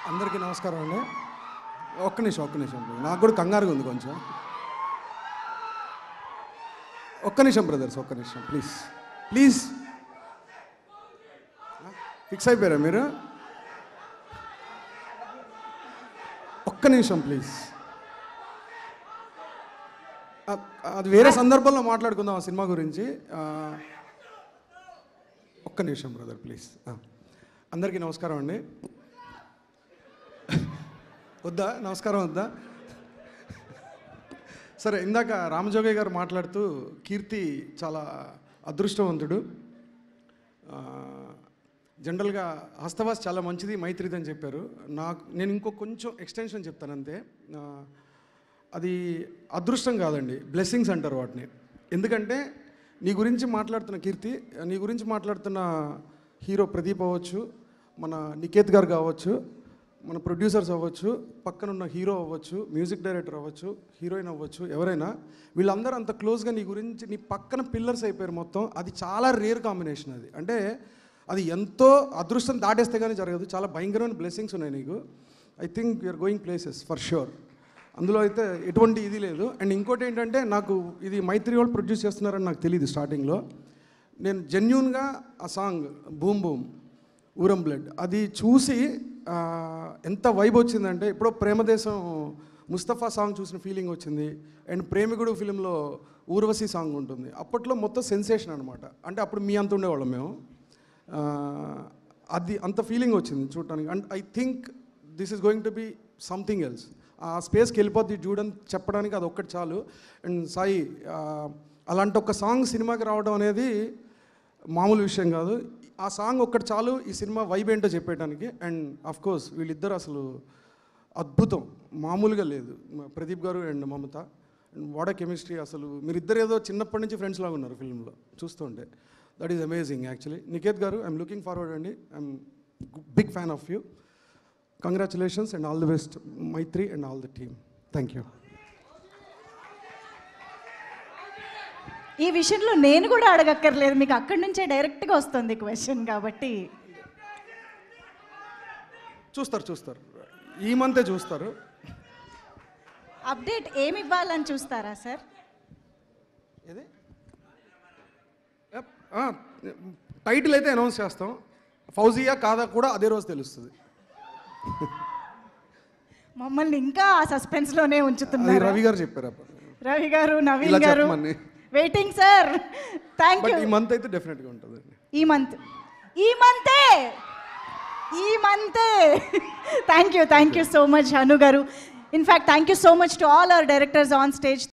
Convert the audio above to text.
అందరికీ నమస్కారం అండి. ఒక్క నిమిషం నాకు కూడా కంగారుగా ఉంది కొంచెం. ఒక్క నిమిషం బ్రదర్స్, ఒక్క నిమిషం ప్లీజ్. ఫిక్స్ అయిపోయారా మీరు? ఒక్క నిమిషం ప్లీజ్. అది వేరే సందర్భంలో మాట్లాడుకుందాం ఆ సినిమా గురించి. ఒక్క నిమిషం బ్రదర్ ప్లీజ్. అందరికీ నమస్కారం అండి. నమస్కారం వద్దా? సరే, ఇందాక రామజోగయ్య గారు మాట్లాడుతూ కీర్తి చాలా అదృష్టవంతుడు, జనరల్గా హస్తవాస్ చాలా మంచిది, మైత్రిది అని చెప్పారు. నేను ఇంకో కొంచెం ఎక్స్టెన్షన్ చెప్తాను అంతే. అది అదృష్టం కాదండి, బ్లెస్సింగ్స్ అంటారు వాటిని. ఎందుకంటే నీ గురించి మాట్లాడుతున్న కీర్తి, నీ గురించి మాట్లాడుతున్న హీరో ప్రదీప్ అవ్వచ్చు, మన నికేత్ గారు కావచ్చు, మన ప్రొడ్యూసర్స్ అవ్వచ్చు, పక్కనున్న హీరో అవ్వచ్చు, మ్యూజిక్ డైరెక్టర్ అవ్వచ్చు, హీరోయిన్ అవ్వచ్చు, ఎవరైనా వీళ్ళందరూ అంత క్లోజ్గా నీ గురించి, నీ పక్కన పిల్లర్స్ అయిపోయారు మొత్తం. అది చాలా రేర్ కాంబినేషన్. అది అంటే అది ఎంతో అదృష్టం దాటేస్తే కానీ జరగదు. చాలా భయంకరమైన బ్లెస్సింగ్స్ ఉన్నాయి నీకు. I think you're going places for sure. అందులో అయితే ఎటువంటి ఇది లేదు. అండ్ ఇంకోటి ఏంటంటే, నాకు ఇది మైత్రి వాళ్ళు ప్రొడ్యూస్ చేస్తున్నారని నాకు తెలియదు స్టార్టింగ్లో. నేను జెన్యూన్గా ఆ సాంగ్ బూమ్ బూమ్ ఊరం బ్లడ్ అది చూసి ఎంత వైబ్ వచ్చిందంటే, ఇప్పుడు ప్రేమదేశం ముస్తఫా సాంగ్ చూసిన ఫీలింగ్ వచ్చింది. అండ్ ప్రేమికుడు ఫిలింలో ఊర్వశి సాంగ్ ఉంటుంది. అప్పట్లో మొత్తం సెన్సేషన్ అనమాట. అంటే అప్పుడు మీ అంత ఉండేవాళ్ళం మేము. అది అంత ఫీలింగ్ వచ్చింది చూడటానికి. And I think this is going to be something else. ఆ స్పేస్కి వెళ్ళిపోద్ది చూడని చెప్పడానికి అది ఒక్కటి చాలు. అండ్ సాయి, అలాంటి ఒక సాంగ్ సినిమాకి రావడం అనేది మామూలు విషయం కాదు. ఆ సాంగ్ ఒక్కటి చాలు ఈ సినిమా వైబ్ ఏంటో చెప్పేయడానికి. అండ్ ఆఫ్ కోర్స్ వీళ్ళిద్దరు అసలు అద్భుతం, మామూలుగా లేదు. ప్రదీప్ గారు and Mamata, and what chemistry. అసలు మీరిద్దరు ఏదో చిన్నప్పటి నుంచి ఫ్రెండ్స్ లాగా ఉన్నారు ఫిల్మ్లో చూస్తుంటే. That is amazing actually. Niket గారు, ఐఎమ్ లుకింగ్ ఫార్వర్డ్ అండి. I'm big fan of you. Congratulations and all the best Mythri and all the team. Thank you. ఈ విషయంలో నేను కూడా అడగక్కర్లేదు, మీకు అక్కడి నుంచే డైరెక్ట్గా వస్తుంది క్వశ్చన్. కాబట్టి చూస్తారు ఈ మంతే చూస్తారు. అప్డేట్ ఏమి ఇవ్వాలని చూస్తారా సార్? ఏది టైటిల్ అయితే అనౌన్స్ చేస్తాం. ఫౌజియా కాదా కూడా అదే రోజు తెలుస్తుంది. మమ్మల్ని ఇంకా ఆ సస్పెన్స్లోనే ఉంచుతున్నారు. రవి గారు చెప్పారు. రవి గారు, నవీన్ గారు వెయిటింగ్ సార్. Thank you. ఈ మంత్ అయితే డెఫినెట్గా ఉంటుంది. ఈ మంతే. థ్యాంక్ యూ సో మచ్ అను గారు. In fact thank you so much to all our directors on stage.